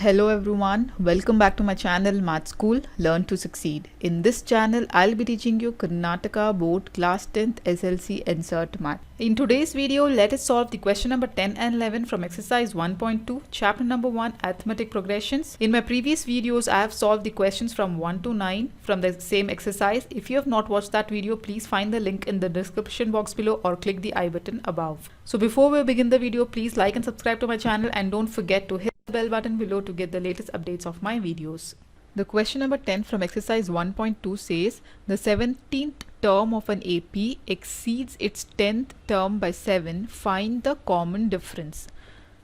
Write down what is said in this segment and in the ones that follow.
Hello everyone, welcome back to my channel Math School Learn to Succeed. In this channel, I'll be teaching you Karnataka Board Class 10th SLC Insert Math. In today's video, let us solve the question number 10 and 11 from exercise 1.2, chapter number 1, arithmetic progressions. In my previous videos, I have solved the questions from 1 to 9 from the same exercise. If you have not watched that video, please find the link in the description box below or click the I button above. So before we begin the video, please like and subscribe to my channel and don't forget to hit the bell button below to get the latest updates of my videos. The question number 10 from exercise 1.2 says the 17th term of an AP exceeds its 10th term by 7. Find the common difference.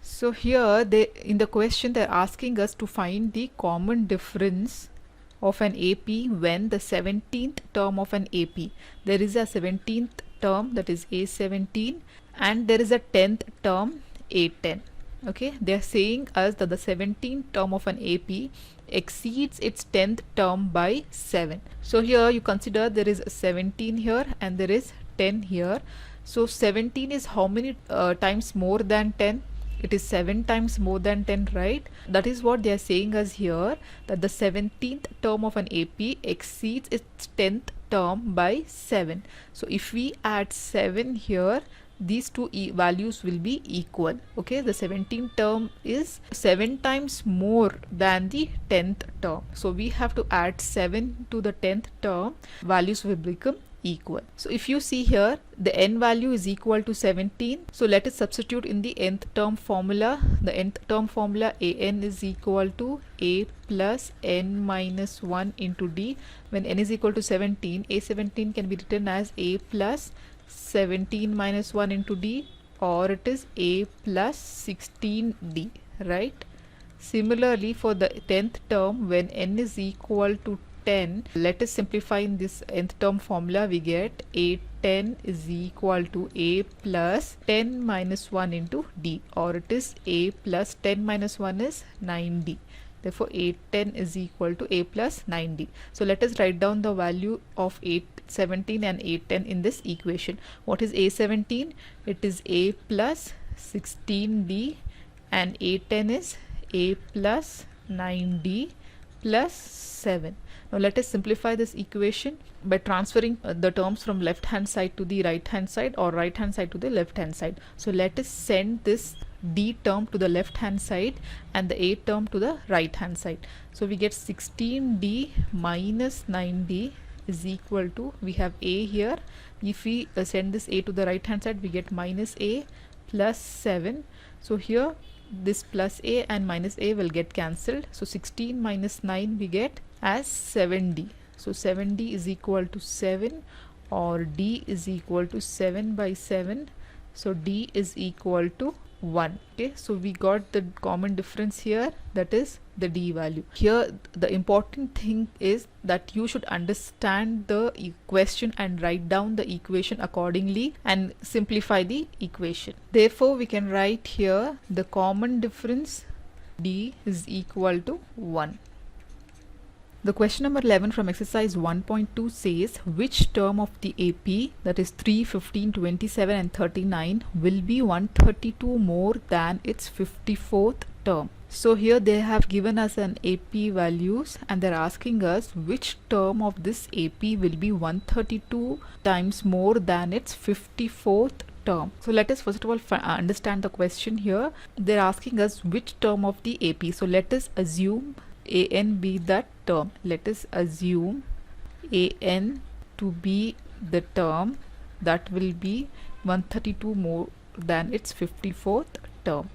So here in the question they're asking us to find the common difference of an AP when the 17th term of an AP. There is a 17th term, that is A17, and there is a 10th term A10. Okay, they are saying us that the 17th term of an AP exceeds its 10th term by 7. So here you consider there is 17 here and there is 10 here. So 17 is how many times more than 10? It is 7 times more than 10, right? That is what they are saying us here, that the 17th term of an AP exceeds its 10th term by 7. So if we add 7 here, these two values will be equal. Okay, the 17th term is 7 times more than the 10th term. So we have to add 7 to the 10th term, values will become equal. So if you see here, the n value is equal to 17. So let us substitute in the nth term formula. The nth term formula, an is equal to a plus n minus 1 into d. When n is equal to 17, a17 can be written as a plus 17 minus 1 into d, or it is a plus 16d, right? Similarly, for the 10th term, when n is equal to 10, let us simplify in this nth term formula. We get a10 is equal to a plus 10 minus 1 into d, or it is a plus 10 minus 1 is 9d. Therefore, a10 is equal to a plus 9d. So let us write down the value of a17 and a10 in this equation. What is a17? It is a plus 16d, and a10 is a plus 9d plus 7. Now let us simplify this equation by transferring the terms from left hand side to the right hand side, or right hand side to the left hand side. So let us send this d term to the left hand side and the a term to the right hand side. So we get 16d minus 9d is equal to, we have a here, if we send this a to the right hand side, we get minus a plus 7. So here this plus a and minus a will get cancelled. So 16 minus 9 we get as 7d. So 7d is equal to 7, or d is equal to 7 by 7. So d is equal to 1. Okay, so we got the common difference here, that is the d value. Here the important thing is that you should understand the question and write down the equation accordingly and simplify the equation. Therefore we can write here the common difference d is equal to 1. The question number 11 from exercise 1.2 says which term of the AP, that is 3, 15, 27 and 39, will be 132 more than its 54th term. So here they have given us an AP values and they're asking us which term of this AP will be 132 times more than its 54th term. So let us first of all understand the question here. They're asking us which term of the AP. So let us assume an be that term. Let us assume an to be the term that will be 132 more than its 54th term.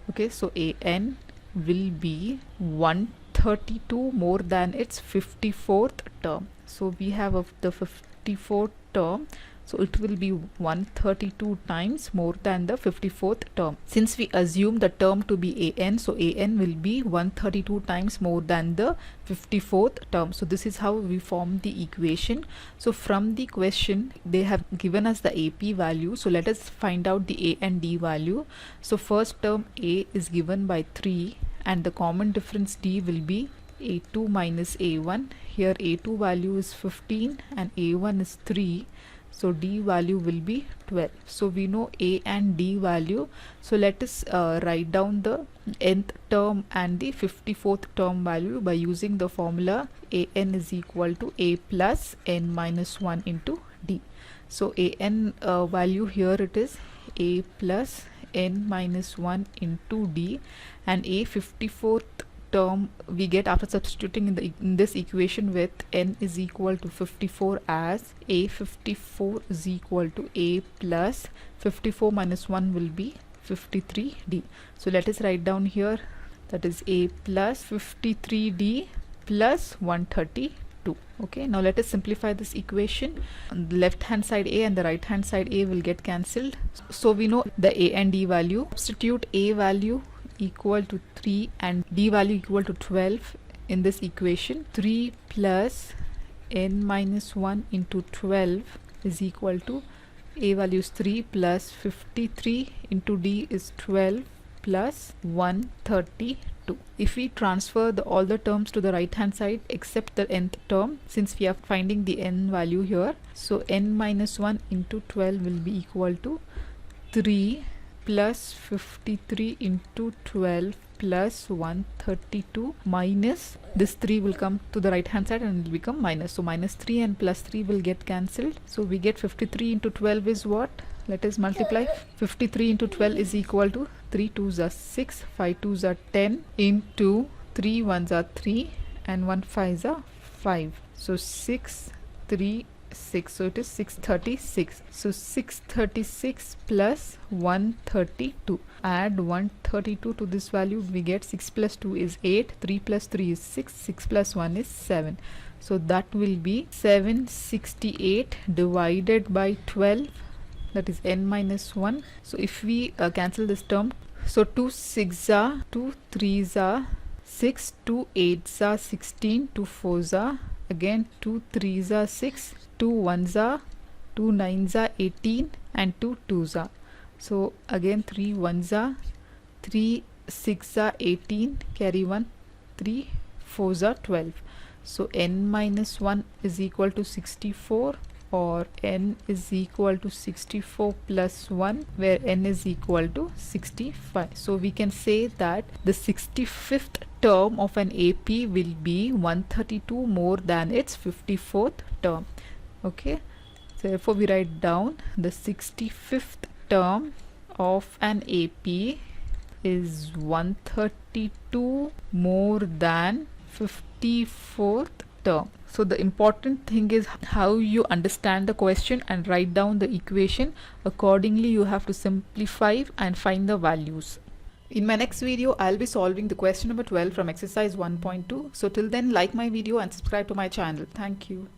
Okay, so an will be 132 more than its 54th term. So we have of the 54th term, so it will be 132 times more than the 54th term. Since we assume the term to be an, so an will be 132 times more than the 54th term. So this is how we form the equation. So from the question they have given us the AP value. So let us find out the a and d value. So first term a is given by 3 and the common difference d will be a2 minus a1. Here a2 value is 15 and a1 is 3. so D value will be 12. So we know A and D value. So let us write down the nth term and the 54th term value by using the formula an is equal to a plus n minus 1 into D. So an value here it is a plus n minus 1 into D, and a 54th term we get after substituting in this equation with n is equal to 54 as a 54 is equal to a plus 54 minus 1 will be 53D. So let us write down here, that is a plus 53D plus 132. Okay, now let us simplify this equation. On the left hand side a and the right hand side a will get cancelled. So we know the a and d value. Substitute a value equal to 3 and d value equal to 12 in this equation. 3 plus n minus 1 into 12 is equal to a value is 3 plus 53 into d is 12 plus 132. If we transfer all the terms to the right hand side except the nth term, since we are finding the n value here, so n minus 1 into 12 will be equal to 3 plus 53 into 12 plus 132 minus this 3 will come to the right hand side and it will become minus. So minus 3 and plus 3 will get cancelled. So we get 53 into 12 is what? Let us multiply. 53 into 12 is equal to 3 2s are 6, 5 2s are 10 into 3 1s are 3 and 1 5s are 5. So 6 3 6, so it is 636. So 636 plus 132. Add 132 to this value, we get 6 plus 2 is 8, 3 plus 3 is 6, 6 plus 1 is 7. So that will be 768 divided by 12, that is n minus 1. So if we cancel this term, so 2 6s are 2 3s are 6, 2 8s are 16, 2 4s are again 2 3s are 6, 2 1s are 2 9s are 18 and 2 2s are. So again 3 1s are 3 6 are 18, carry 1, 3 4s are 12. So n minus 1 is equal to 64, or n is equal to 64 plus 1, where n is equal to 65. So we can say that the 65th term of an AP will be 132 more than its 54th term. Okay, so therefore we write down the 65th term of an AP is 132 more than 54th term. So the important thing is how you understand the question and write down the equation. Accordingly you have to simplify and find the values. In my next video, I'll be solving the question number 12 from exercise 1.2. So till then, like my video and subscribe to my channel. Thank you.